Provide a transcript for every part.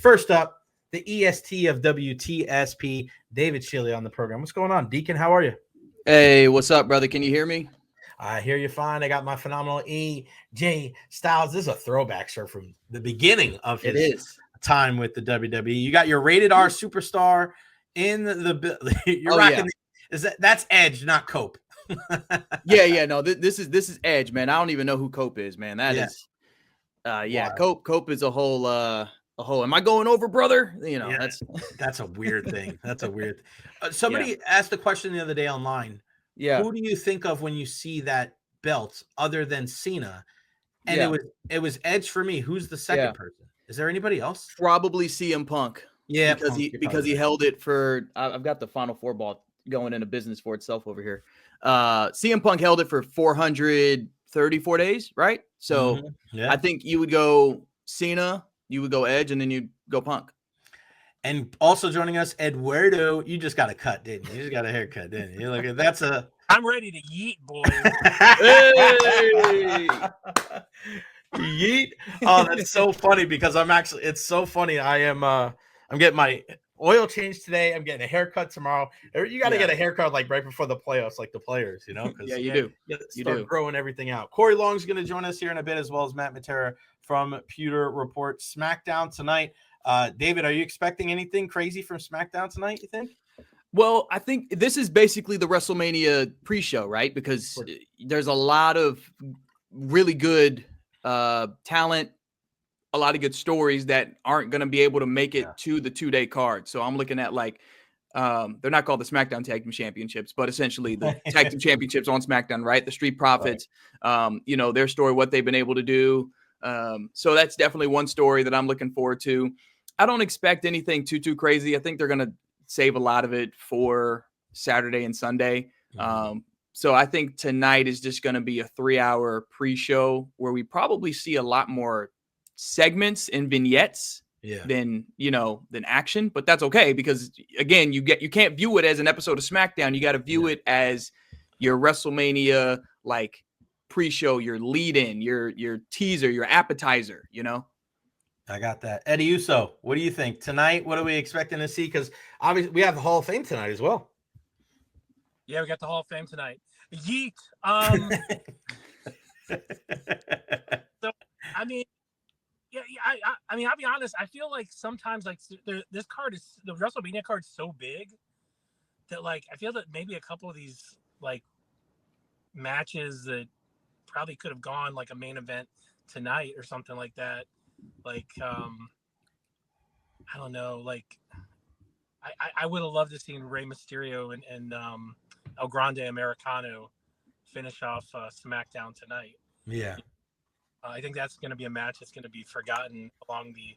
First up, the EST of WTSP, David Schiele on the program. What's going on, Deacon? How are you? Hey, what's up, brother? Can you hear me? I hear you fine. I got my phenomenal AJ Styles. This is a throwback shirt from the beginning of his time with the WWE. You got your rated R superstar in the you're rocking. Yeah. That's Edge, not Cope. yeah. No, this is Edge, man. I don't even know who Cope is, man. That is Cope is a whole. Am I going over, brother? You know, that's a weird thing. That's a weird. Somebody asked the question the other day online. Yeah. Who do you think of when you see that belt other than Cena? And it was Edge for me. Who's the second person? Is there anybody else? Probably CM Punk. Yeah, because he held it for. I've got the Final Four ball going into business for itself over here. CM Punk held it for 434 days, right? So I think you would go Cena, you would go Edge, and then you'd go Punk. And also joining us, Eduardo. You just got a cut, didn't you? You just got a haircut, didn't you? Look, that's a. I'm ready to yeet, boys. Hey! Yeet. Oh, that's so funny because it's so funny. I'm getting my oil changed today. I'm getting a haircut tomorrow. You got to get a haircut like right before the playoffs, like the players, you know? Yeah, you do. You start growing everything out. Corey Long's going to join us here in a bit, as well as Matt Matera from Pewter Report. SmackDown tonight. David, are you expecting anything crazy from SmackDown tonight, you think? Well, I think this is basically the WrestleMania pre-show, right? Because there's a lot of really good talent, a lot of good stories that aren't going to be able to make it to the 2-day card. So I'm looking at they're not called the SmackDown Tag Team Championships, but essentially the Tag Team Championships on SmackDown, right? The Street Profits, their story, what they've been able to do. So that's definitely one story that I'm looking forward to. I don't expect anything too crazy. I think they're going to save a lot of it for Saturday and Sunday. So I think tonight is just going to be a 3-hour pre-show where we probably see a lot more segments and vignettes than action, but that's okay because again, you can't view it as an episode of SmackDown. You got to view it as your WrestleMania pre-show, your lead-in, your teaser, your appetizer, I got that. Eddie Uso, what do you think tonight? What are we expecting to see? Because obviously we have the Hall of Fame tonight as well. Yeah, we got the Hall of Fame tonight. Yeet. So I mean, I mean, I'll be honest. I feel like sometimes this card is the WrestleMania card is so big that I feel that maybe a couple of these matches that probably could have gone a main event tonight or something like that. I don't know. I would have loved to see Rey Mysterio and El Grande Americano finish off SmackDown tonight. Yeah. I think that's going to be a match that's going to be forgotten along the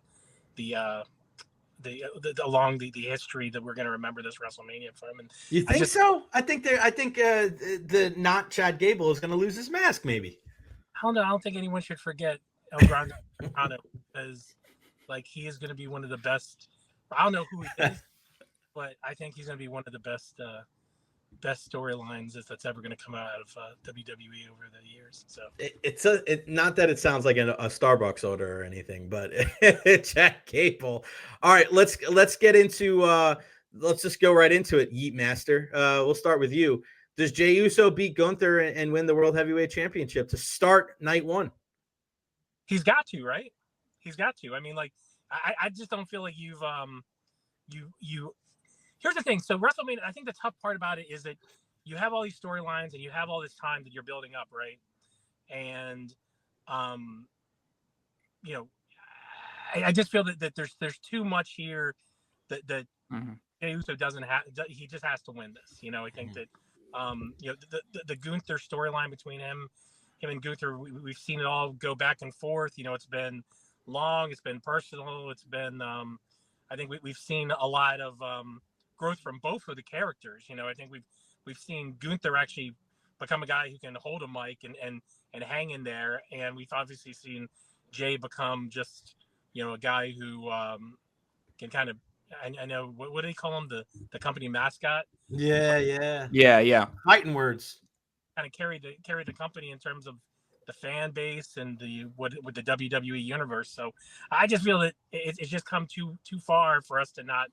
history that we're going to remember this WrestleMania from. And you think so? I think the not Chad Gable is going to lose his mask. Maybe. I don't know. I don't think anyone should forget El Grande Americano because he is going to be one of the best. I don't know who he is, but I think he's going to be one of the best storylines that's ever going to come out of WWE over the years. So it's not that it sounds like a Starbucks order or anything, but Chad Gable. All right, let's get into let's just go right into it. Yeet Master. We'll start with you. Does Jey Uso beat Gunther and win the World Heavyweight Championship to start night one? He's got to, right? He's got to. I mean, I just don't feel like you've you. Here's the thing. So WrestleMania, I think the tough part about it is that you have all these storylines and you have all this time that you're building up, right? And, I just feel that there's too much here that Jey Uso doesn't have. He just has to win this. I think that, the Gunther storyline between him and Gunther, we've seen it all go back and forth. It's been long. It's been personal. It's been, I think we've seen a lot of, growth from both of the characters. I think we've seen Gunther actually become a guy who can hold a mic and hang in there, and we've obviously seen Jey become just a guy who can kind of I know what do they call him, the company mascot? Yeah. Fighting words. Kind of carry the company in terms of fan base and with the WWE universe. So I just feel that it's just come too far for us to not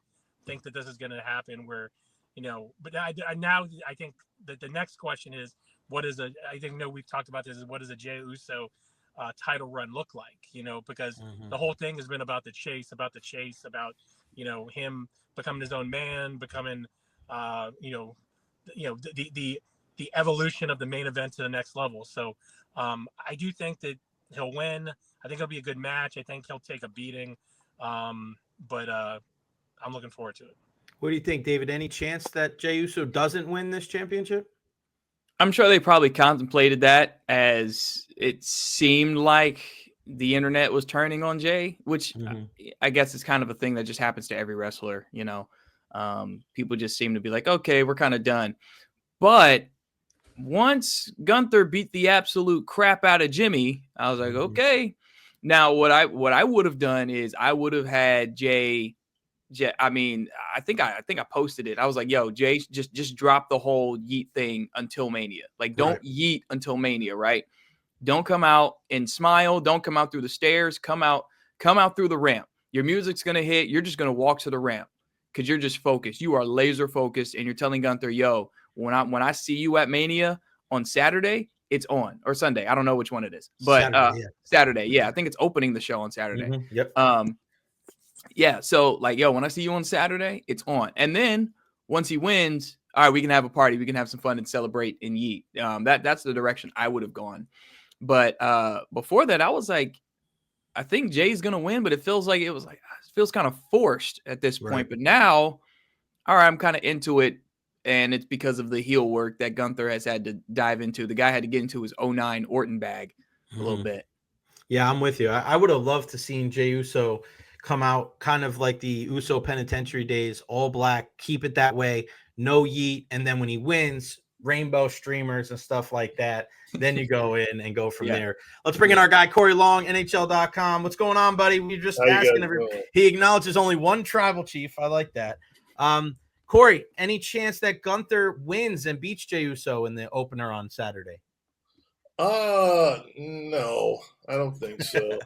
think that this is going to happen. Where, but now I think that the next question is, I think we've talked about this, is what does a Jey Uso title run look like? Because the whole thing has been about the chase, about him becoming his own man, becoming the evolution of the main event to the next level. So I do think that he'll win. I think it'll be a good match. I think he'll take a beating, but I'm looking forward to it. What do you think, David? Any chance that Jey Uso doesn't win this championship? I'm sure they probably contemplated that, as it seemed like the internet was turning on Jey, which I guess is kind of a thing that just happens to every wrestler. People just seem to be like, okay, we're kind of done. But once Gunther beat the absolute crap out of Jimmy, I was like, okay. Now, what I would have done is I would have had Jey. I mean, I think I posted it. I was like, yo, Jey, just drop the whole yeet thing until Mania. Like, don't yeet until Mania, right? Don't come out and smile. Don't come out through the stairs. Come out through the ramp. Your music's going to hit. You're just going to walk to the ramp because you're just focused. You are laser focused, and you're telling Gunther, yo, when I see you at Mania on Saturday, it's on, or Sunday. I don't know which one it is, but Saturday. Yeah, I think it's opening the show on Saturday. Yep. Yeah, so like, yo, when I see you on Saturday, it's on. And then once he wins, all right, we can have a party. We can have some fun and celebrate and yeet. That's the direction I would have gone. But before that, I was like, I think Jay's going to win, but it feels kind of forced at this point. But now, all right, I'm kind of into it. And it's because of the heel work that Gunther has had to dive into. The guy had to get into his 09 Orton bag a little bit. Yeah, I'm with you. I would have loved to seen Jey Uso come out kind of like the Uso Penitentiary days, all black, keep it that way, no yeet. And then when he wins, rainbow streamers and stuff like that. Then you go in and go from there. Let's bring in our guy, Corey Long, NHL.com. What's going on, buddy? We're just asking everybody. He acknowledges only one tribal chief. I like that. Corey, any chance that Gunther wins and beats Jey Uso in the opener on Saturday? No, I don't think so.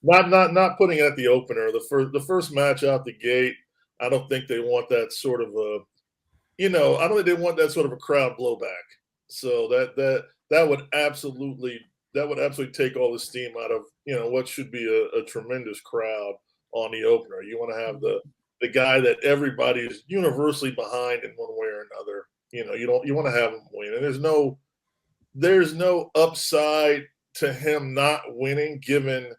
Not putting it at the opener. The first match out the gate, I don't think they want that sort of a, I don't think they want that sort of a crowd blowback. So that would absolutely take all the steam out of what should be a tremendous crowd on the opener. You want to have the guy that everybody is universally behind in one way or another. You want to have him win, and there's no upside to him not winning, given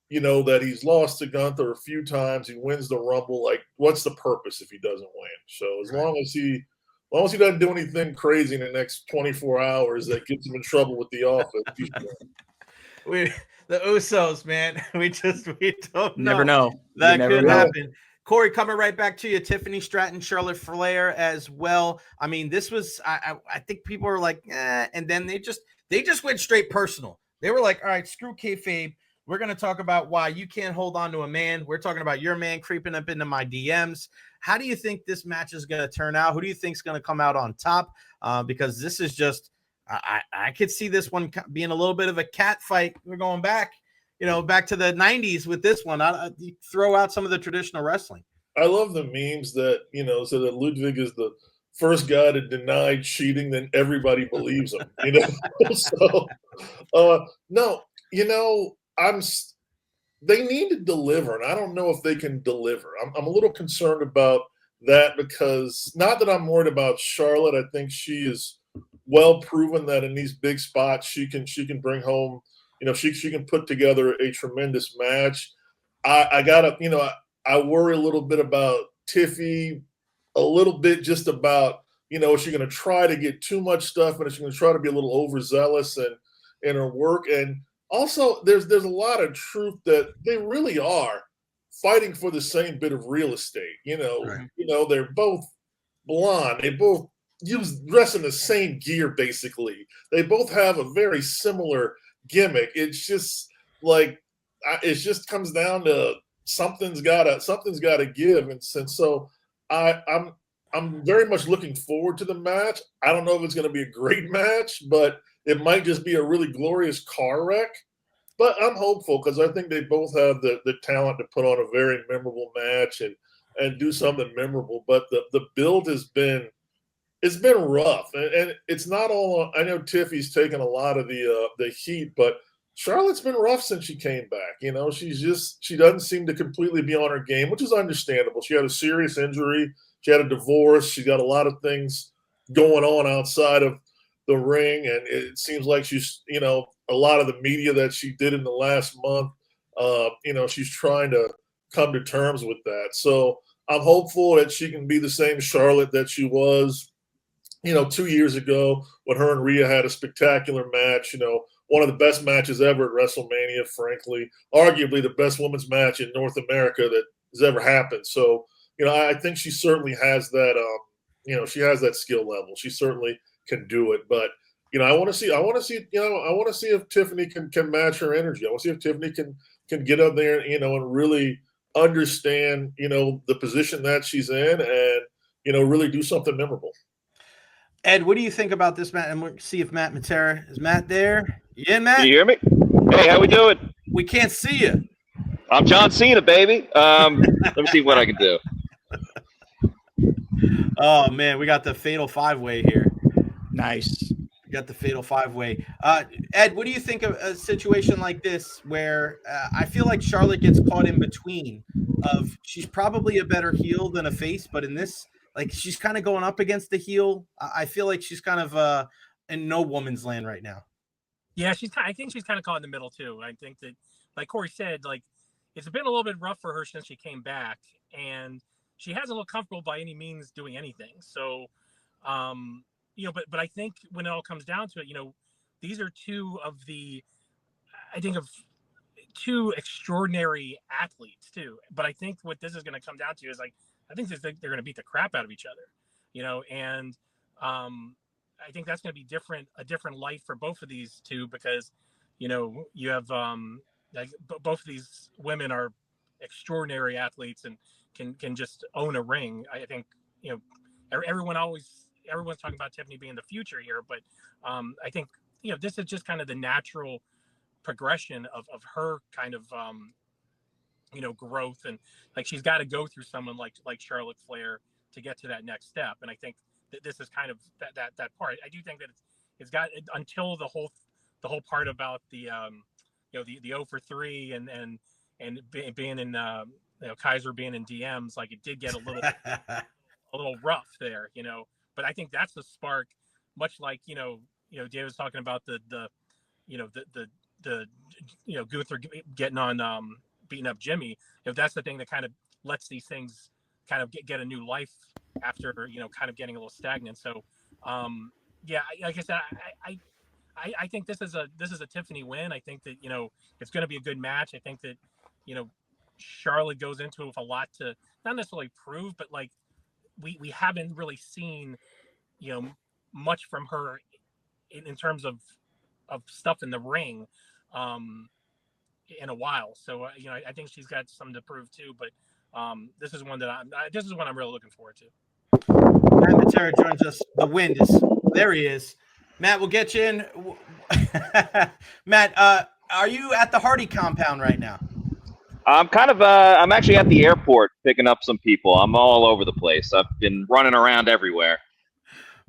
that he's lost to Gunther a few times. He wins the Rumble. Like, what's the purpose if he doesn't win? So as long as he doesn't do anything crazy in the next 24 hours that gets him in trouble with the office, he's the Usos, man. We don't never know. That could happen. Corey, coming right back to you. Tiffany Stratton, Charlotte Flair as well. I mean, this was I think people are like, and then they just went straight personal. They were like, all right, screw kayfabe. We're going to talk about why you can't hold on to a man. We're talking about your man creeping up into my DMs. How do you think this match is going to turn out? Who do you think is going to come out on top? Because this is just, I could see this one being a little bit of a cat fight. We're going back, back to the 90s with this one. You throw out some of the traditional wrestling. I love the memes that, so that Ludwig is the first guy to deny cheating, then everybody believes him, So, no, they need to deliver, and I don't know if they can deliver. I'm a little concerned about that, because not that I'm worried about Charlotte. I think she is well proven that in these big spots she can bring home, she can put together a tremendous match. I worry a little bit about Tiffy, a little bit just about, is she going to try to get too much stuff, and is she going to try to be a little overzealous in her work? And also, there's a lot of truth that they really are fighting for the same bit of real estate. They're both blonde. They both dress in the same gear, basically. They both have a very similar gimmick. It's just like, it just comes down to something's gotta give. And so I'm very much looking forward to the match. I don't know if it's going to be a great match, but it might just be a really glorious car wreck. But I'm hopeful because I think they both have the talent to put on a very memorable match and do something memorable. But the build has been rough, and it's not all. I know Tiffy's taken a lot of the heat, but Charlotte's been rough since she came back. You know, she doesn't seem to completely be on her game, which is understandable. She had a serious injury, she had a divorce, she got a lot of things going on outside of the ring, and it seems like she's, you know, a lot of the media that she did in the last month, you know, she's trying to come to terms with that. So I'm hopeful that she can be the same Charlotte that she was, you know, 2 years ago when her and Rhea had a spectacular match, you know, one of the best matches ever at WrestleMania, frankly, arguably the best women's match in North America that has ever happened. So, you know, I think she certainly has that, you know, she has that skill level. She certainly can do it. But, you know, I want to see, if Tiffany can match her energy. I want to see if Tiffany can get up there, you know, and really understand, you know, the position that she's in and, you know, really do something memorable. Ed, what do you think about this, Matt? And we'll see if Matt Matera is Matt there. Yeah, Matt. Can you hear me? Hey, how we doing? We can't see you. I'm John Cena, baby. Let me see what I can do. Oh man, we got the fatal 5-way here. Nice. We got the fatal 5-way. Ed, what do you think of a situation like this where I feel like Charlotte gets caught in between of she's probably a better heel than a face, but in this, like, she's kind of going up against the heel. I feel like she's kind of in no woman's land right now. Yeah, I think she's kind of caught in the middle too. I think that, like Corey said, like it's been a little bit rough for her since she came back, and she hasn't looked comfortable by any means doing anything. So, you know, but I think when it all comes down to it, you know, these are two extraordinary athletes too. But I think what this is going to come down to is like, I think they're going to beat the crap out of each other, you know, and I think that's going to be a different life for both of these two because, you know, you have like both of these women are extraordinary athletes and can just own a ring. I think, you know, everyone's talking about Tiffany being the future here, but I think, you know, this is just kind of the natural progression of her kind of you know, growth, and like she's got to go through someone like Charlotte Flair to get to that next step. And I think that this is kind of that part. I do think that it's got until the whole part about the you know, the 0 for 3 and being in you know, Kaiser being in DMs, like it did get a little rough there, you know. But I think that's the spark, much like, you know, Dave was talking about the you know, the you know, Gunther getting on beating up Jimmy. If that's the thing that kind of lets these things kind of get a new life after, you know, kind of getting a little stagnant. So yeah, like I said, I think this is a Tiffany win. I think that, you know, it's going to be a good match. I think that, you know, Charlotte goes into it with a lot to not necessarily prove, but like we haven't really seen, you know, much from her in terms of stuff in the ring in a while. So you know, I think she's got something to prove too. But this is one I'm really looking forward to. Matt Matera joins us. The wind is there. He is. Matt, we'll get you in. Matt, are you at the Hardy compound right now? I'm actually at the airport picking up some people. I'm all over the place. I've been running around everywhere.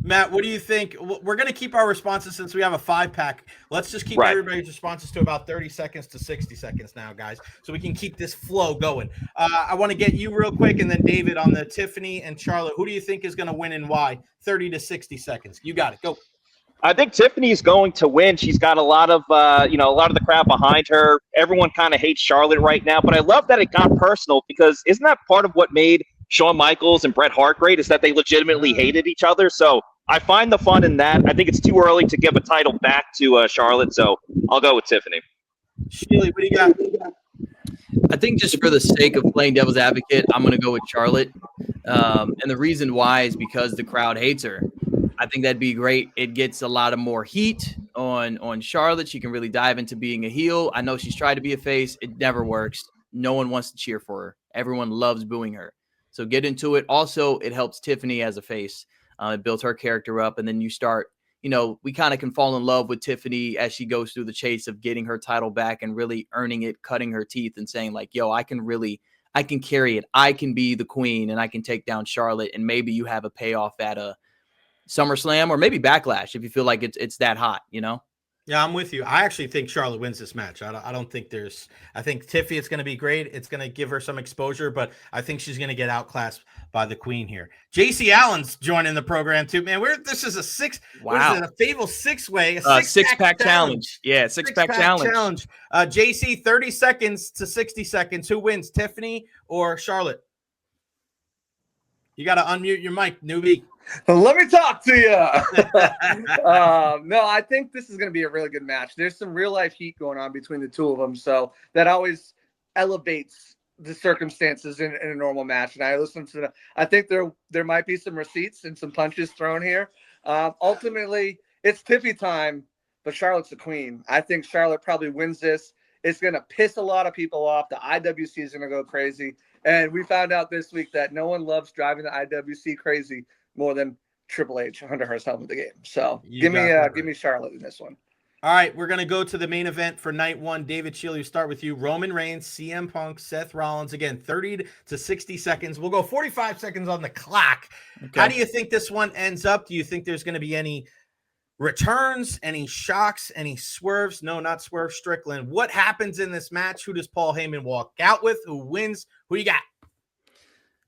Matt, what do you think? We're going to keep our responses since we have a 5-pack. Let's just keep everybody's responses to about 30 seconds to 60 seconds now, guys, so we can keep this flow going. I want to get you real quick, and then David on the Tiffany and Charlotte. Who do you think is going to win and why? 30 to 60 seconds. You got it. Go. I think Tiffany's going to win. She's got a lot of the crowd behind her. Everyone kind of hates Charlotte right now, but I love that it got personal because isn't that part of what made Shawn Michaels and Bret Hart great, is that they legitimately hated each other? So I find the fun in that. I think it's too early to give a title back to Charlotte, so I'll go with Tiffany. Schiele, what do you got? I think just for the sake of playing devil's advocate, I'm going to go with Charlotte. And the reason why is because the crowd hates her. I think that'd be great. It gets a lot of more heat on Charlotte. She can really dive into being a heel. I know she's tried to be a face. It never works. No one wants to cheer for her. Everyone loves booing her. So get into it. Also, it helps Tiffany as a face. It builds her character up, and then you start you know, we kind of can fall in love with Tiffany as she goes through the chase of getting her title back and really earning it, cutting her teeth and saying like, yo, I can carry it. I can be the queen and I can take down Charlotte. And maybe you have a payoff at a SummerSlam or maybe Backlash if you feel like it's that hot, you know? Yeah, I'm with you. I actually think Charlotte wins this match. I don't think I think Tiffy, it's going to be great. It's going to give her some exposure, but I think she's going to get outclassed by the queen here. JC Allen's joining the program too, man. This is a wow. What is it? A fatal six-way, a six-pack challenge. Yeah, six-pack challenge. JC, 30 seconds to 60 seconds. Who wins, Tiffany or Charlotte? You got to unmute your mic, newbie. Let me talk to you. No, I think this is going to be a really good match. There's some real life heat going on between the two of them, so that always elevates the circumstances in a normal match. And I think there might be some receipts and some punches thrown here. Ultimately, it's Tiffy time, but Charlotte's the queen. I think Charlotte probably wins this. It's going to piss a lot of people off. The IWC is going to go crazy. And we found out this week that no one loves driving the IWC crazy more than Triple H under her helmet of the game. So give me Charlotte in this one. All right, we're going to go to the main event for night one. David Schiele, we start with you. Roman Reigns, CM Punk, Seth Rollins. Again, 30 to 60 seconds. We'll go 45 seconds on the clock. Okay. How do you think this one ends up? Do you think there's going to be any returns, any shocks, any swerves? No, not Swerve Strickland. What happens in this match? Who does Paul Heyman walk out with? Who wins? Who you got?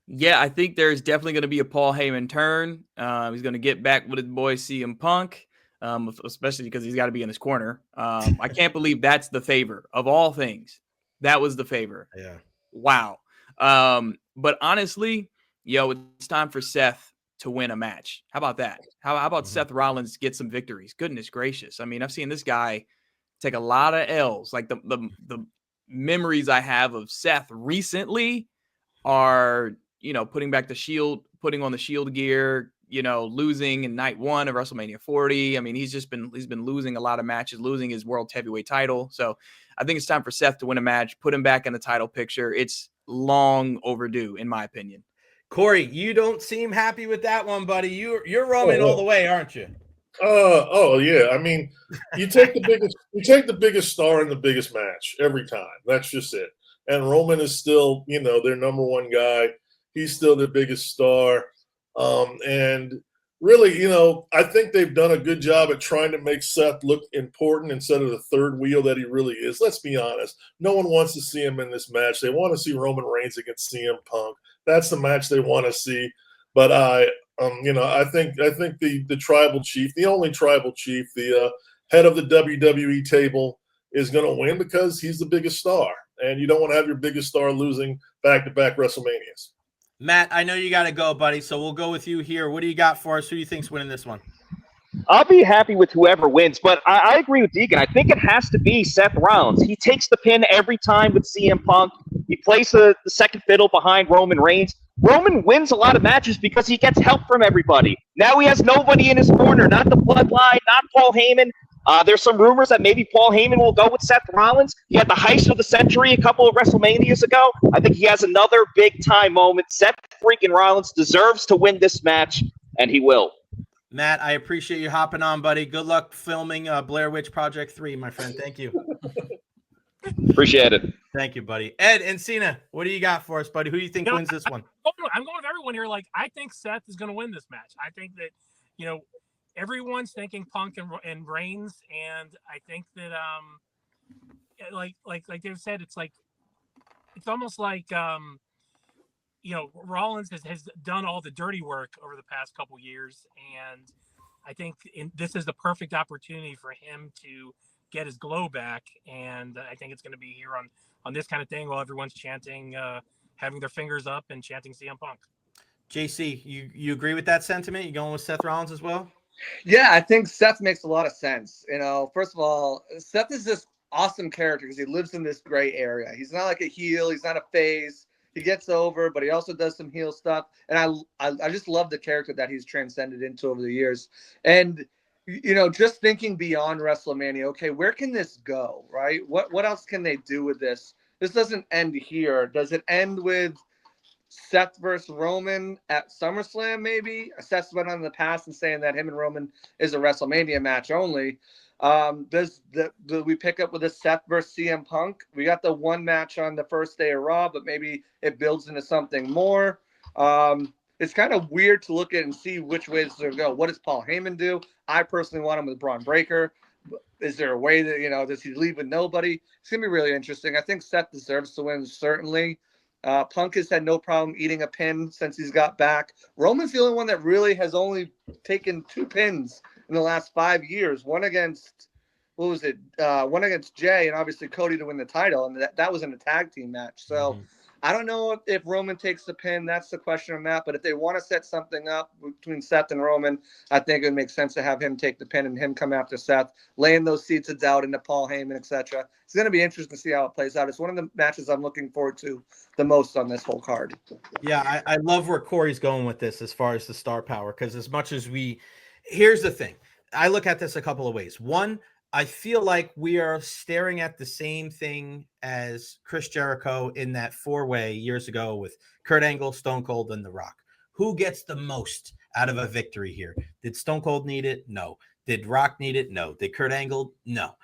Yeah, I think there's definitely going to be a Paul Heyman turn. He's going to get back with his boy CM Punk, especially because he's got to be in his corner. I can't believe that's the favor of all things. That was the favor. Yeah. Wow. But honestly, it's time for Seth to win a match. How about that? How about Seth Rollins get some victories? Goodness gracious. I mean, I've seen this guy take a lot of L's. Like the memories I have of Seth recently are, putting back the Shield, putting on the Shield gear, losing in night one of WrestleMania 40. I mean, he's been losing a lot of matches, losing his world heavyweight title. So I think it's time for Seth to win a match, put him back in the title picture. It's long overdue, in my opinion. Corey, you don't seem happy with that one, buddy. You're Roman all the way, aren't you? Yeah. I mean, you take the biggest star in the biggest match every time. That's just it. And Roman is still, their number one guy. He's still their biggest star. And really, I think they've done a good job at trying to make Seth look important instead of the third wheel that he really is. Let's be honest. No one wants to see him in this match. They want to see Roman Reigns against CM Punk. That's the match they want to see. But I think the tribal chief, the only tribal chief, the head of the WWE table, is going to win because he's the biggest star. And you don't want to have your biggest star losing back-to-back WrestleManias. Matt, I know you got to go, buddy, so we'll go with you here. What do you got for us? Who do you think's winning this one? I'll be happy with whoever wins, but I agree with Deegan. I think it has to be Seth Rollins. He takes the pin every time with CM Punk. He plays the second fiddle behind Roman Reigns. Roman wins a lot of matches because he gets help from everybody. Now he has nobody in his corner, not the Bloodline, not Paul Heyman. There's some rumors that maybe Paul Heyman will go with Seth Rollins. He had the heist of the century a couple of WrestleManias ago. I think he has another big-time moment. Seth freaking Rollins deserves to win this match, and he will. Matt, I appreciate you hopping on, buddy. Good luck filming Blair Witch Project 3, my friend. Thank you. Appreciate it. Thank you, buddy. Ed, Encina, what do you got for us, buddy? Who do you think wins this one? I'm going with everyone here. Like, I think Seth is going to win this match. I think that, everyone's thinking Punk and Reigns, and I think that like Dave said, it's almost like Rollins has done all the dirty work over the past couple years, and I think this is the perfect opportunity for him to get his glow back, and I think it's going to be here on this kind of thing while everyone's chanting, having their fingers up and chanting CM Punk. JC, you agree with that sentiment? You going with Seth Rollins as well? Yeah, I think Seth makes a lot of sense. First of all, Seth is this awesome character because he lives in this gray area. He's not like a heel. He's not a face. He gets over, but he also does some heel stuff. And I just love the character that he's transcended into over the years. And, just thinking beyond WrestleMania, okay, where can this go, right? What else can they do with this? This doesn't end here. Does it end with Seth versus Roman at SummerSlam, maybe. Seth's been on in the past and saying that him and Roman is a WrestleMania match only. Do we pick up with a Seth versus CM Punk? We got the one match on the first day of Raw, but maybe it builds into something more. It's kind of weird to look at and see which way this is going to go. What does Paul Heyman do? I personally want him with Braun Breaker. Is there a way that, does he leave with nobody? It's going to be really interesting. I think Seth deserves to win, certainly. Punk has had no problem eating a pin since he's got back. Roman's the only one that really has only taken 2 pins in the last 5 years. One against, one against Jay, and obviously Cody to win the title, and that was in a tag team match. So I don't know if Roman takes the pin. That's the question on that. But if they want to set something up between Seth and Roman, I think it would make sense to have him take the pin and him come after Seth, laying those seeds of doubt into Paul Heyman, etc. It's going to be interesting to see how it plays out. It's one of the matches I'm looking forward to the most on this whole card. Yeah, I love where Corey's going with this as far as the star power, because as much as here's the thing. I look at this a couple of ways. One, I feel like we are staring at the same thing as Chris Jericho in that 4-way years ago with Kurt Angle, Stone Cold, and The Rock. Who gets the most out of a victory here? Did Stone Cold need it? No. Did Rock need it? No. Did Kurt Angle? No.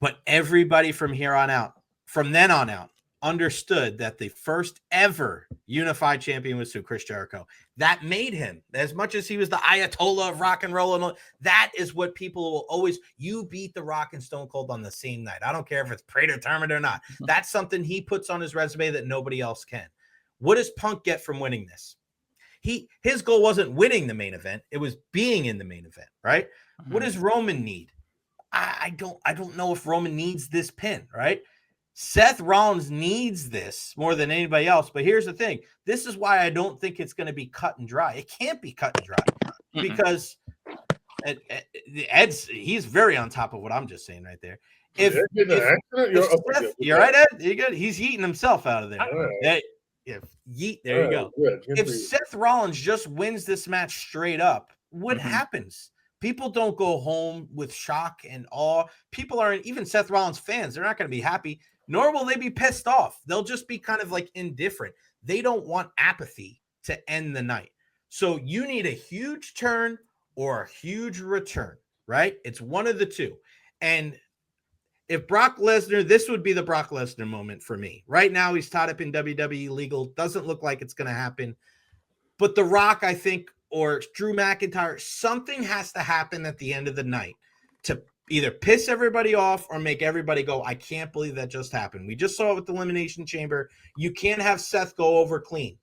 But everybody from then on out, understood that the first ever unified champion was Chris Jericho. That made him, as much as he was the Ayatollah of rock and roll, and all, that is what people will always, you beat The Rock and Stone Cold on the same night. I don't care if it's predetermined or not. That's something he puts on his resume that nobody else can. What does Punk get from winning this? His goal wasn't winning the main event. It was being in the main event, right? What does Roman need? I don't know if Roman needs this pin, right? Seth Rollins needs this more than anybody else. But here's the thing. This is why I don't think it's going to be cut and dry. It can't be cut and dry because he's very on top of what I'm just saying right there. You're right, Ed. You're good. He's yeeting himself out of there. There you go. If Seth Rollins just wins this match straight up, what happens? People don't go home with shock and awe. People aren't, even Seth Rollins fans, they're not going to be happy, nor will they be pissed off. They'll just be kind of like indifferent. They don't want apathy to end the night. So you need a huge turn or a huge return, right? It's one of the two. And if Brock Lesnar, this would be the Brock Lesnar moment for me. Right now, he's tied up in WWE legal. Doesn't look like it's going to happen. But The Rock, I think, or Drew McIntyre, something has to happen at the end of the night to either piss everybody off or make everybody go, I can't believe that just happened. We just saw it with the Elimination Chamber. You can't have Seth go over clean.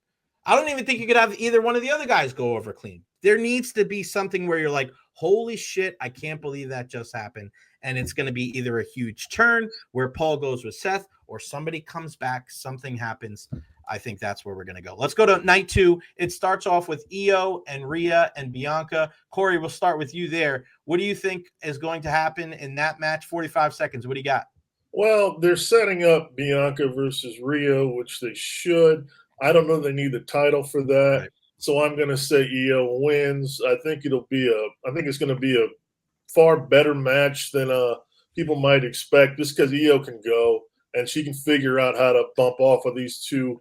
I don't even think you could have either one of the other guys go over clean. There needs to be something where you're like, holy shit, I can't believe that just happened. And it's going to be either a huge turn where Paul goes with Seth or somebody comes back, something happens. I think that's where we're going to go. Let's go to night 2. It starts off with Io and Rhea and Bianca. Corey, we'll start with you there. What do you think is going to happen in that match? 45 seconds. What do you got? Well, they're setting up Bianca versus Rhea, which they should. I don't know they need the title for that. Right. So I'm going to say Io wins. I think it's going to be a far better match than people might expect, just because Io can go and she can figure out how to bump off of these two.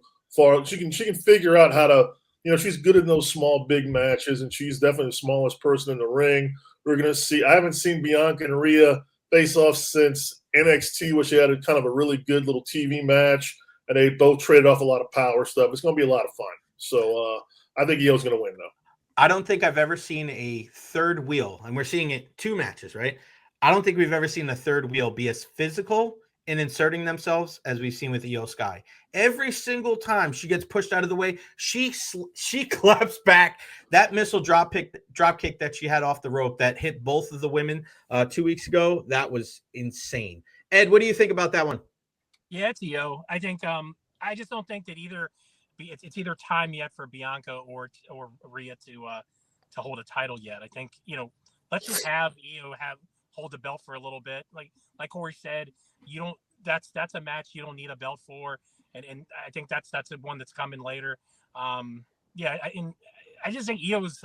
She can figure out how to, she's good in those small, big matches, and she's definitely the smallest person in the ring. We're going to see, I haven't seen Bianca and Rhea face off since NXT, which they had a kind of a really good little TV match, and they both traded off a lot of power stuff. It's going to be a lot of fun. So I think Io's going to win, though. I don't think I've ever seen a third wheel, and we're seeing it 2 matches, right? I don't think we've ever seen a third wheel be as physical in inserting themselves as we've seen with Io Sky. Every single time she gets pushed out of the way, she claps back. That missile drop kick that she had off the rope that hit both of the women 2 weeks ago, that was insane. Ed, what do you think about that one? Yeah, it's Io. I think I just don't think that it's either time yet for Bianca or Rhea to hold a title yet. I think let's just have Io hold the belt for a little bit. Like Corey said, that's a match you don't need a belt for, and I think that's the one that's coming later. I just think Io's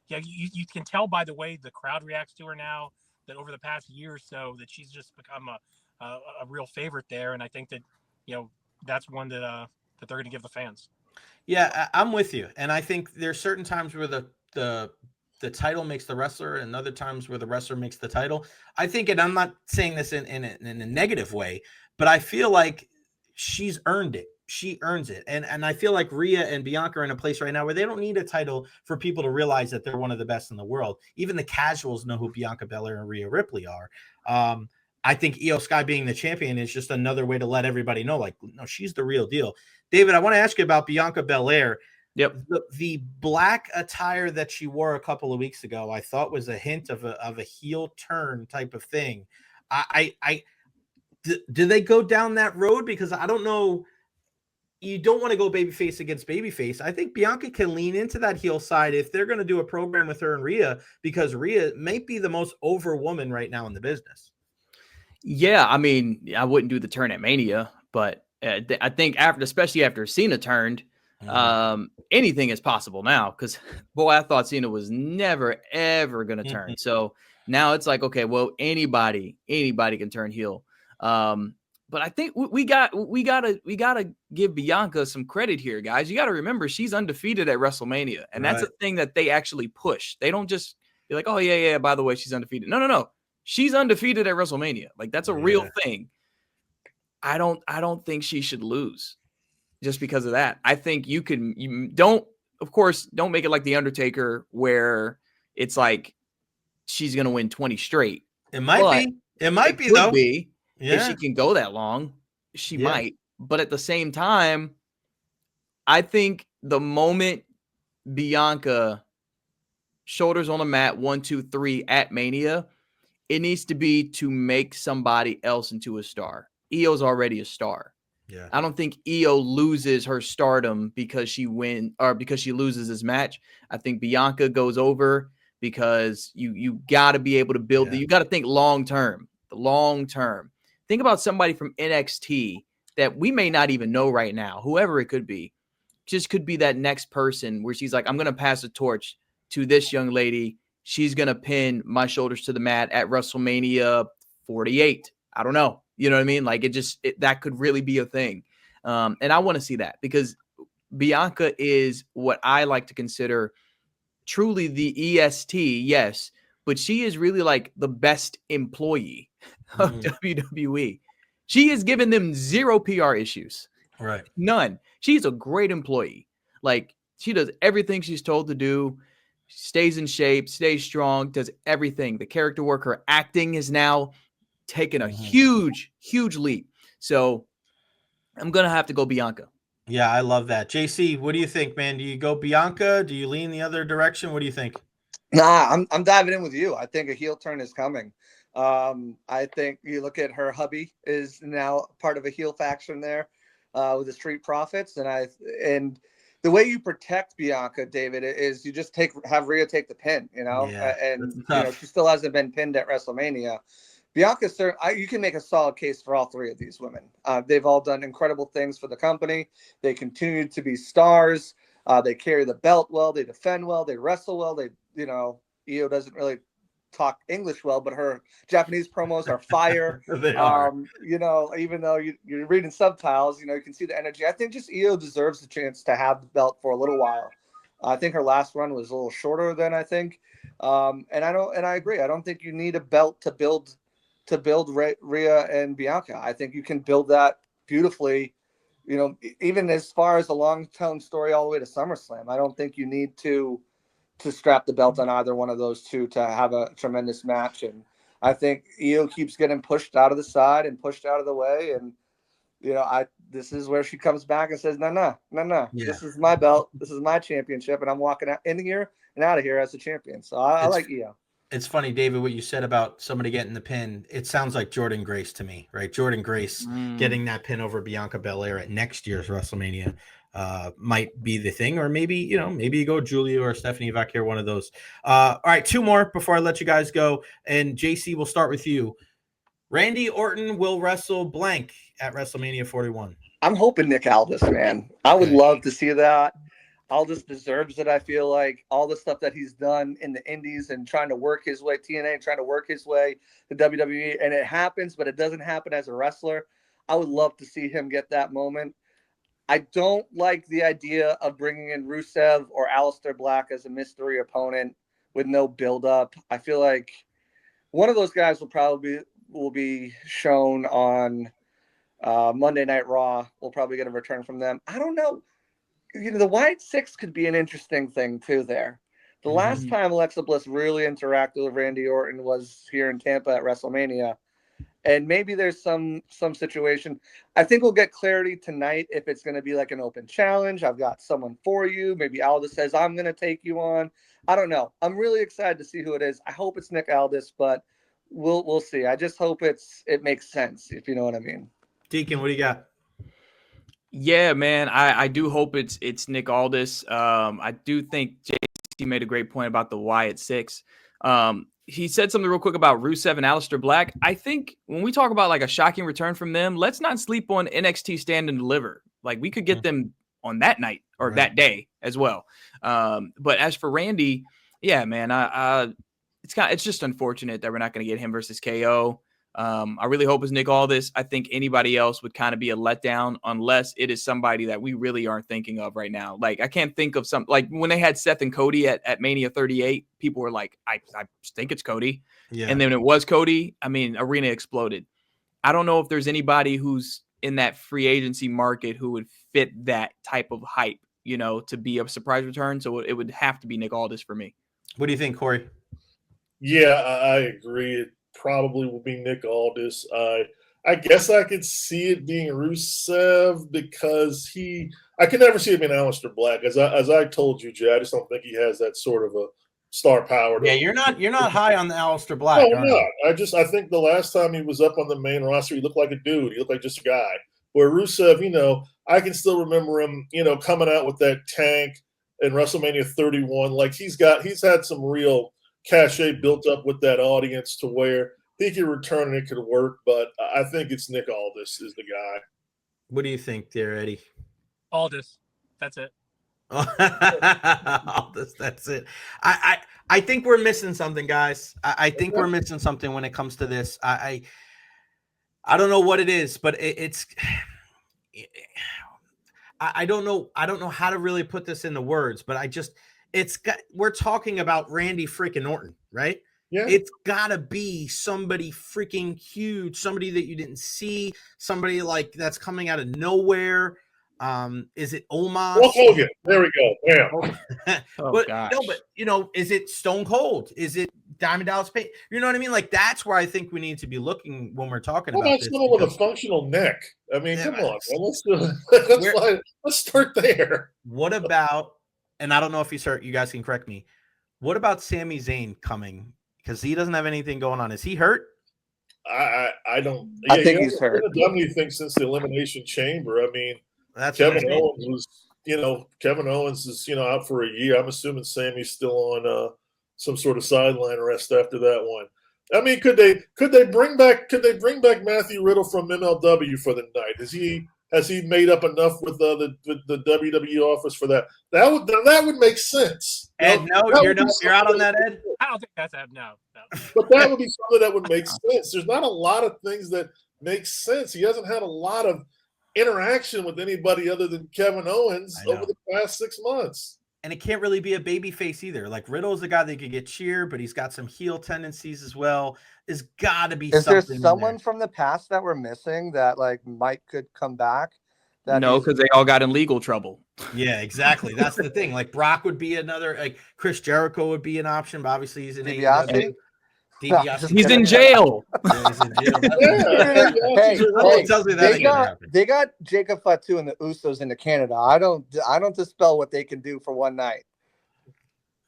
you can tell by the way the crowd reacts to her now that over the past year or so that she's just become a real favorite there, and I think that that's one that they're going to give the fans. Yeah, I'm with you, and I think there's certain times where the title makes the wrestler, and other times where the wrestler makes the title. I think, and I'm not saying this in a negative way, but I feel like she's earned it. She earns it, and I feel like Rhea and Bianca are in a place right now where they don't need a title for people to realize that they're one of the best in the world. Even the casuals know who Bianca Belair and Rhea Ripley are. I think Io Sky being the champion is just another way to let everybody know, like, no, she's the real deal. David, I want to ask you about Bianca Belair. Yep. The black attire that she wore a couple of weeks ago, I thought was a hint of a heel turn type of thing. Do they go down that road? Because I don't know. You don't want to go babyface against babyface. I think Bianca can lean into that heel side if they're going to do a program with her and Rhea, because Rhea might be the most over woman right now in the business. Yeah, I mean, I wouldn't do the turn at Mania, but I think especially after Cena turned, anything is possible now. Because boy, I thought Cena was never ever going to turn. So now it's like, okay, well, anybody can turn heel. But I think we gotta give Bianca some credit here, guys. You got to remember she's undefeated at WrestleMania, and that's a thing that they actually push. They don't just be like, oh yeah, by the way, she's undefeated. No. She's undefeated at WrestleMania. Like, that's a real thing. I don't think she should lose just because of that. I think you don't make it like The Undertaker where it's like she's going to win 20 straight. It might be though. If she can go that long, she might. But at the same time, I think the moment Bianca shoulders on the mat, 1, 2, 3 at Mania, it needs to be to make somebody else into a star. Io's already a star. Yeah. I don't think Io loses her stardom because she loses this match. I think Bianca goes over because you got to be able to build you got to think long term. The long term. Think about somebody from NXT that we may not even know right now, whoever it could be. Just could be that next person where she's like, I'm going to pass the torch to this young lady. She's going to pin my shoulders to the mat at WrestleMania 48. I don't know. You know what I mean? Like, that could really be a thing. And I want to see that because Bianca is what I like to consider truly the EST. Yes. But she is really like the best employee of WWE. She has given them 0 PR issues. Right. None. She's a great employee. Like, she does everything she's told to do. Stays in shape, stays strong, does everything. The character work, her acting is now taken a huge leap. So I'm going to have to go Bianca. Yeah, I love that. JC, what do you think, man? Do you go Bianca? Do you lean the other direction? What do you think? Nah, I'm diving in with you. I think a heel turn is coming. I think you look at her hubby is now part of a heel faction there with the Street Profits. And the way you protect Bianca, David, is you just have Rhea take the pin, and she still hasn't been pinned at WrestleMania. Bianca, you can make a solid case for all 3 of these women. They've all done incredible things for the company. They continue to be stars. They carry the belt well. They defend well. They wrestle well. Io doesn't really talk English well, but her Japanese promos are fire. They are. Even though you're reading subtitles, you can see the energy. I think just Io deserves the chance to have the belt for a little while. I think her last run was a little shorter than I think. And I agree. I don't think you need a belt to build Rhea and Bianca. I think you can build that beautifully. Even as far as the long-term story all the way to SummerSlam, I don't think you need to strap the belt on either one of those two to have a tremendous match. And I think Io keeps getting pushed out of the side and pushed out of the way. And, this is where she comes back and says, no. Yeah. This is my belt. This is my championship. And I'm walking out in here and out of here as a champion. So I like Io. It's funny, David, what you said about somebody getting the pin. It sounds like Jordan Grace to me, right? Jordan Grace getting that pin over Bianca Belair at next year's WrestleMania might be the thing, or maybe you go Julia or Stephanie Vaquer, one of those. All right, 2 more before I let you guys go. And JC, we'll start with you. Randy Orton will wrestle blank at WrestleMania 41. I'm hoping Nick Aldis, man. I would love to see that. Aldis deserves it. I feel like all the stuff that he's done in the Indies and trying to work his way, TNA, and trying to work his way to WWE, and it happens, but it doesn't happen as a wrestler. I would love to see him get that moment. I don't like the idea of bringing in Rusev or Aleister Black as a mystery opponent with no build-up. I feel like one of those guys will be shown on Monday Night Raw. We'll probably get a return from them. I don't know. The Wyatt Six could be an interesting thing too there. The last time Alexa Bliss really interacted with Randy Orton was here in Tampa at WrestleMania. And maybe there's some situation. I think we'll get clarity tonight if it's going to be like an open challenge. I've got someone for you. Maybe Aldis says, I'm going to take you on. I don't know. I'm really excited to see who it is. I hope it's Nick Aldis, but we'll see. I just hope it makes sense, if you know what I mean. Deacon, what do you got? Yeah, man, I do hope it's Nick Aldis. I do think JC made a great point about the Wyatt Six. He said something real quick about Rusev and Aleister Black. I think when we talk about like a shocking return from them, let's not sleep on NXT Stand and Deliver. Like we could get them on that night or that day as well. But as for Randy, yeah, man, it's just unfortunate that we're not going to get him versus KO. I really hope it's Nick Aldis. I think anybody else would kind of be a letdown unless it is somebody that we really aren't thinking of right now. Like I can't think of some, like when they had Seth and Cody at Mania 38, people were like, I think it's Cody. Yeah. And then it was Cody. I mean, arena exploded. I don't know if there's anybody who's in that free agency market who would fit that type of hype, to be a surprise return. So it would have to be Nick Aldis for me. What do you think, Corey? Yeah, I agree. It probably will be Nick Aldis. I guess I could see it being Rusev because I can never see it being Aleister Black. As I told you, Jay, I just don't think he has that sort of a star power. Yeah, you're not high on the Aleister Black. No, I'm not. I think the last time he was up on the main roster, he looked like a dude. He looked like just a guy. Where Rusev, I can still remember him, coming out with that tank in WrestleMania 31. Like he's had some real cachet built up with that audience to where he could return and it could work, but I think it's Nick Aldis is the guy. What do you think there, Eddie? Aldis. That's it. Aldis, that's it. I think we're missing something, guys. I think we're missing something when it comes to this. I don't know what it is, but it's I don't know how to really put this into words, but we're talking about Randy freaking Orton, right? Yeah. It's gotta be somebody freaking huge, somebody that you didn't see, somebody like that's coming out of nowhere. Is it Omos? Hulk Hogan. There we go. Yeah. But is it Stone Cold? Is it Diamond Dallas Page? You know what I mean? Like that's where I think we need to be looking when we're talking about this. Someone with a functional neck. I mean, come on, man. Let's start there. What about? And I don't know if he's hurt. You guys can correct me. What about Sami Zayn coming? Because he doesn't have anything going on. Is he hurt? I don't. Yeah, I think he's hurt. Done anything since the Elimination Chamber? I mean, that's Kevin Owens was. Kevin Owens is out for a year. I'm assuming Sammy's still on some sort of sideline rest after that one. I mean, could they bring back Matthew Riddle from MLW for the night? Has he made up enough with the WWE office for that? That would make sense. Ed, you're out on that, Ed. I don't think that's no. But that would be something that would make sense. There's not a lot of things that make sense. He hasn't had a lot of interaction with anybody other than Kevin Owens over the past 6 months. And it can't really be a baby face either. Like Riddle's the guy that could get cheered, but he's got some heel tendencies as well. There's got to be something. Is there someone from the past that we're missing that like Mike could come back? No, because they all got in legal trouble. Yeah, exactly. That's the thing. Like Brock would be another. Like Chris Jericho would be an option, but obviously he's in DiBiase. He's in jail. Yeah, he's in jail. They got Jacob Fatu and the Usos into Canada. I don't dispel what they can do for one night.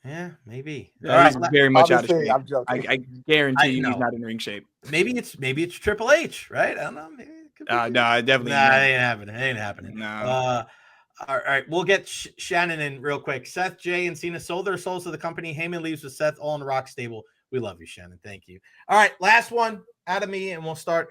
Yeah, maybe. Yeah, he's very much out of shape. I'm joking. I guarantee you he's not in ring shape. Maybe it's Triple H, right? I don't know. Maybe it could be no, definitely. Nah, it ain't happening. No. All right, we'll get Shannon in real quick. Seth, Jay, and Cena sold their souls to the company. Heyman leaves with Seth, all in the Rock stable. We love you, Shannon. Thank you. All right, last one out of me, and we'll start.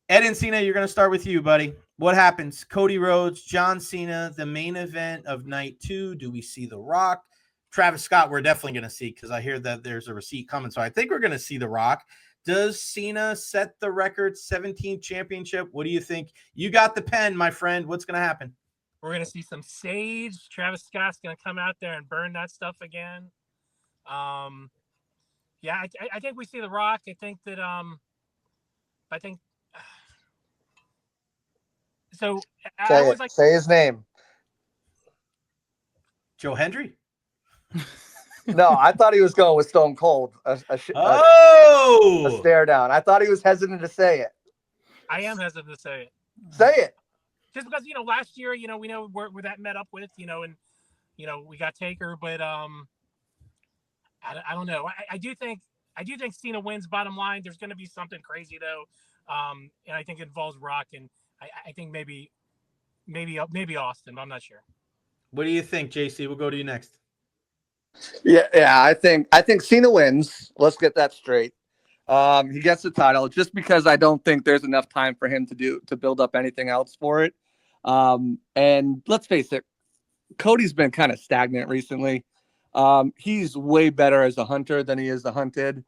Ed and Cena, you're going to start with you, buddy. What happens? Cody Rhodes, John Cena, the main event of night 2. Do we see The Rock? Travis Scott, we're definitely going to see because I hear that there's a receipt coming. So I think we're going to see The Rock. Does Cena set the record 17th championship? What do you think? You got the pen, my friend. What's going to happen? We're gonna see some sage. Travis Scott's gonna come out there and burn that stuff again. Yeah, I think we see The Rock. I think that I think so. I was like, say his name. Joe Hendry. No, I thought he was going with Stone Cold. A stare down. I thought he was hesitant to say it. I am hesitant to say it. Say it. Just because last year we know where that met up with and we got Taker, but I don't know. I do think Cena wins. Bottom line, there's going to be something crazy though, and I think it involves Rock, and I think maybe Austin, but I'm not sure. What do you think, JC? We'll go to you next. Yeah. I think Cena wins. Let's get that straight. He gets the title just because I don't think there's enough time for him to build up anything else for it. And let's face it, Cody's been kind of stagnant recently. He's way better as a hunter than he is the hunted.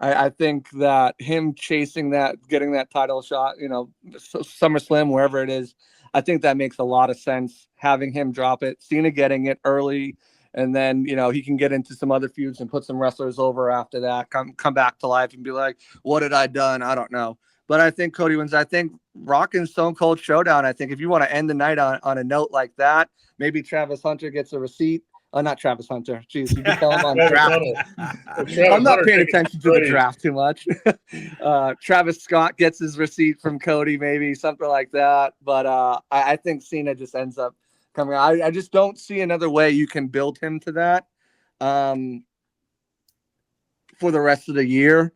I think that him chasing that, getting that title shot, SummerSlam, wherever it is, I think that makes a lot of sense. Having him drop it, Cena getting it early, and then he can get into some other feuds and put some wrestlers over after that. Come back to life and be like, "What had I done? I don't know." But I think Cody wins. I think Rock and Stone Cold Showdown. I think if you want to end the night on a note like that, maybe Travis Hunter gets a receipt. Not Travis Hunter. Jeez, you can tell him on draft. I'm not paying attention to the draft too much. Travis Scott gets his receipt from Cody, maybe something like that. But I think Cena just ends up coming out. I just don't see another way you can build him to that for the rest of the year.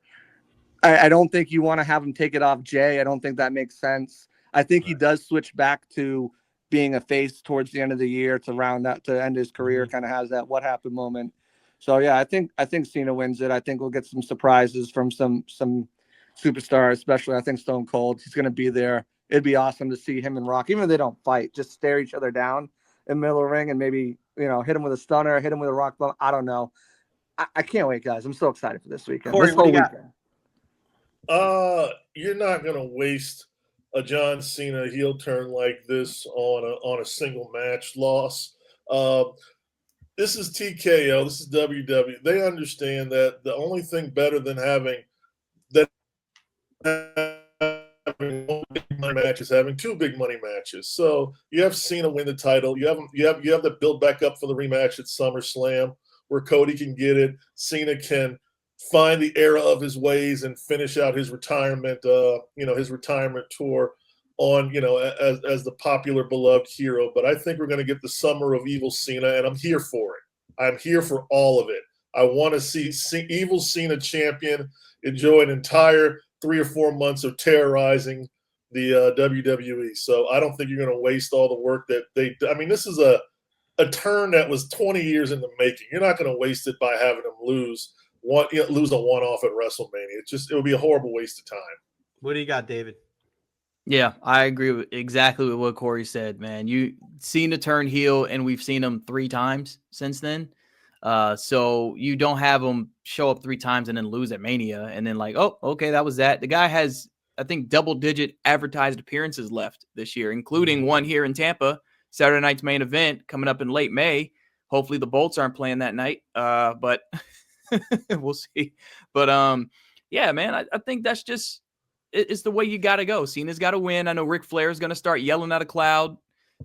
I don't think you want to have him take it off Jay. I don't think that makes sense. I think he does switch back to being a face towards the end of the year to end his career. Kind of has that what happened moment. So yeah, I think Cena wins it. I think we'll get some surprises from some superstars, especially I think Stone Cold. He's going to be there. It'd be awesome to see him and Rock, even if they don't fight, just stare each other down in the middle of the ring and maybe hit him with a stunner, hit him with a rock bump. I don't know. I can't wait, guys. I'm so excited for this weekend. Corey, this whole weekend. You're not going to waste a John Cena heel turn like this on a single match loss. This is TKO. This is WWE. They understand that the only thing better than having one big money match is having two big money matches. So you have Cena win the title. You have to build back up for the rematch at SummerSlam where Cody can get it. Cena can find the era of his ways and finish out his retirement, his retirement tour on, as the popular beloved hero. But I think we're going to get the summer of evil Cena, and I'm here for it. I'm here for all of it. I want to see evil Cena champion enjoy an entire 3 or 4 months of terrorizing the WWE. So I don't think you're going to waste all the work that this is a turn that was 20 years in the making. You're not going to waste it by having him lose a one-off at WrestleMania. It would be a horrible waste of time. What do you got, David? Yeah, I agree exactly with what Corey said, man. You've seen a turn heel, and we've seen him 3 times since then. So you don't have him show up 3 times and then lose at Mania and then like, oh, okay, that was that. The guy has, I think, double-digit advertised appearances left this year, including one here in Tampa, Saturday night's main event coming up in late May. Hopefully the Bolts aren't playing that night, but we'll see. But yeah, man, I think that's just it's the way you got to go. Cena's got to win. I know Ric Flair is going to start yelling at a cloud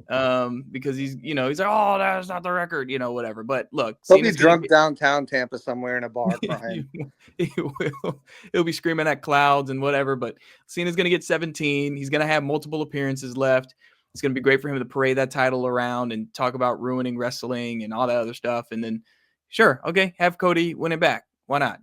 because he's like, oh, that's not the record, whatever. But look, he'll be drunk downtown Tampa somewhere in a bar crying. He'll be screaming at clouds and whatever. But Cena's going to get 17. He's going to have multiple appearances left. It's going to be great for him to parade that title around and talk about ruining wrestling and all that other stuff. And then, sure, okay, have Cody win it back. Why not?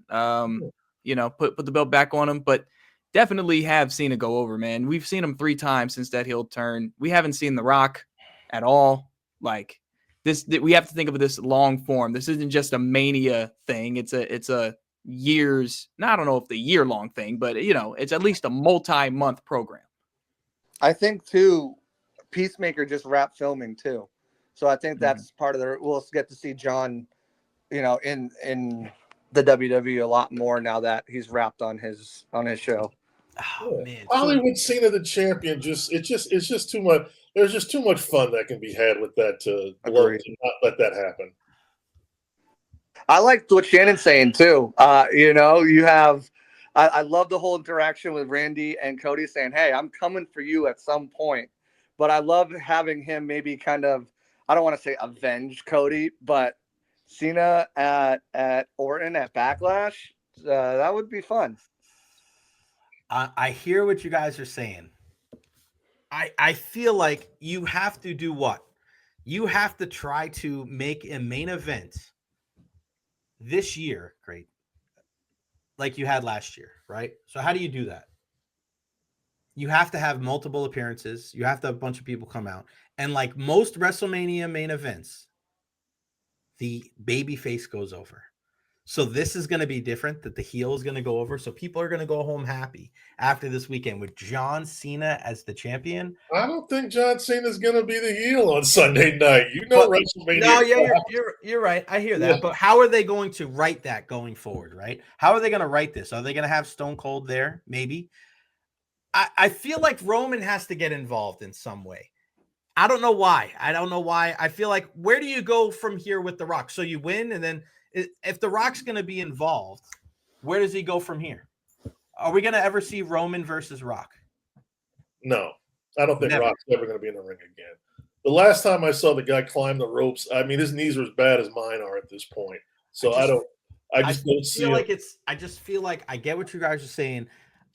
Put the belt back on him. But definitely have Cena go over, man. We've seen him 3 times since that heel turn. We haven't seen The Rock at all. Like this, we have to think of this long form. This isn't just a Mania thing. It's a years. I don't know if the year long thing, but it's at least a multi-month program. I think too, Peacemaker just wrapped filming too, so I think that's part of we'll get to see John, in the WWE a lot more now that he's wrapped on his show. Oh man, Hollywood Cena the champion it's just too much. there's just too much fun that can be had with that to not let that happen. I liked what Shannon's saying too. You have. I love the whole interaction with Randy and Cody saying, "Hey, I'm coming for you at some point." But I love having him maybe kind of, I don't want to say avenge Cody, but Cena at Orton at Backlash, that would be fun. I hear what you guys are saying. I feel like you have to do what? You have to try to make a main event this year great, like you had last year, right? So how do you do that? You have to have multiple appearances. You have to have a bunch of people come out. And like most WrestleMania main events, the baby face goes over. So this is going to be different, that the heel is going to go over. So people are going to go home happy after this weekend with John Cena as the champion. I don't think John Cena is going to be the heel on Sunday night. WrestleMania. No, yeah, you're right. I hear that. Yeah. But how are they going to write that going forward, right? How are they going to write this? Are they going to have Stone Cold there? Maybe. I feel like Roman has to get involved in some way. I don't know why. I feel like, where do you go from here with The Rock? So you win, and then if The Rock's going to be involved, where does he go from here? Are we going to ever see Roman versus Rock? No, I don't think Rock's ever going to be in the ring again. The last time I saw the guy climb the ropes, I mean, his knees are as bad as mine are at this point. So I just feel like I get what you guys are saying.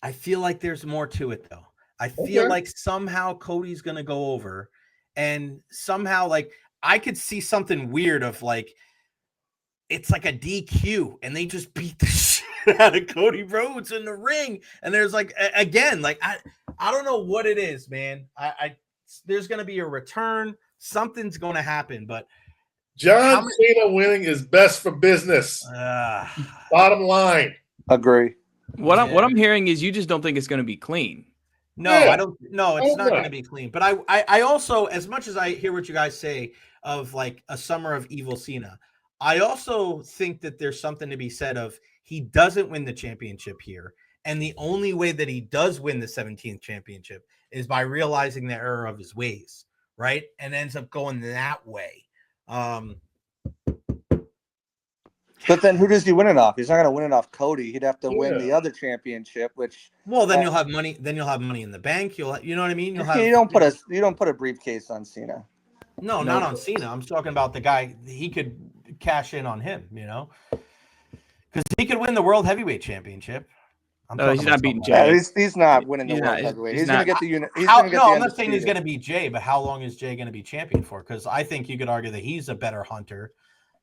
I feel like there's more to it, though. I feel like somehow Cody's going to go over, and somehow, like, I could see something weird of, like, it's like a DQ, and they just beat the shit out of Cody Rhodes in the ring. And there's like, again, like, I don't know what it is, man. There's going to be a return. Something's going to happen, but John Cena winning is best for business. Bottom line. Agree. What I'm hearing is you just don't think it's going to be clean. No, I don't. No, it's not going to be clean. But I also, as much as I hear what you guys say of like a summer of evil Cena, I also think that there's something to be said of, he doesn't win the championship here. And the only way that he does win the 17th championship is by realizing the error of his ways, right? And ends up going that way. But then who does he win it off? He's not going to win it off Cody. He'd have to win the other championship, which. Well, then you'll have money. Then you'll have money in the bank. You know what I mean? You don't put a briefcase on Cena. No, not on Cena. I'm talking about the guy. He could cash in on him, because he could win the World Heavyweight Championship. He's not beating Jay. Yeah, he's not winning the World Heavyweight. He's going to get the unit. I'm not saying he's going to beat Jay, but how long is Jay going to be champion for? Because I think you could argue that he's a better hunter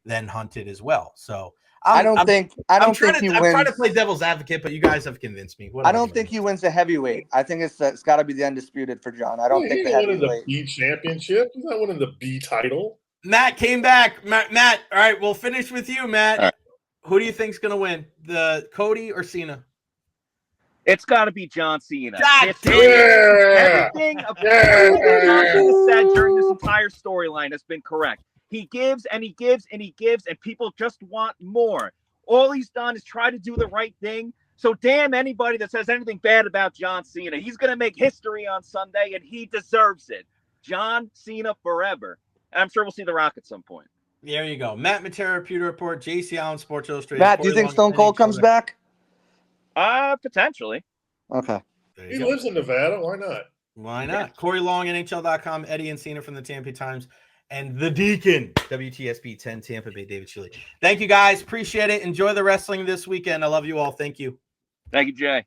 than hunted as well. So I'm trying to play devil's advocate, but you guys have convinced me. I don't think he wins the heavyweight. I think it's got to be the undisputed for John. I don't think the heavyweight. He's not winning the B championship. He's not winning the B title. Matt came back. Matt, all right, we'll finish with you, Matt. Right. Who do you think's going to win, the Cody or Cena? It's got to be John Cena. Everything John Cena said during this entire storyline has been correct. He gives and he gives and he gives, and people just want more. All he's done is try to do the right thing. So damn anybody that says anything bad about John Cena. He's going to make history on Sunday, and he deserves it. John Cena forever. And I'm sure we'll see The Rock at some point. There you go. Matt Matera, Pewter Report, JC Allen, Sports Illustrated. Matt, do you think Stone Cold comes back? Potentially. Okay. He lives in Nevada. Why not? Why not? Yeah. Corey Long, NHL.com, Eddie Encina from the Tampa Bay Times, and the Deacon, WTSP 10 Tampa Bay, David Schiele. Thank you, guys. Appreciate it. Enjoy the wrestling this weekend. I love you all. Thank you. Thank you, Jay.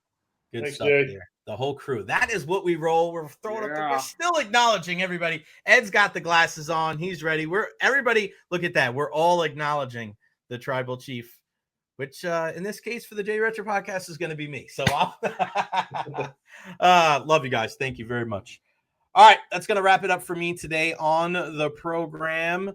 Good Thanks, stuff Jay. Here. The whole crew. That is what we roll. We're throwing up. We're still acknowledging everybody. Ed's got the glasses on. He's ready. Everybody. Look at that. We're all acknowledging the tribal chief, which in this case for the Jay Recher podcast is going to be me. So love you guys. Thank you very much. All right, that's going to wrap it up for me today on the program.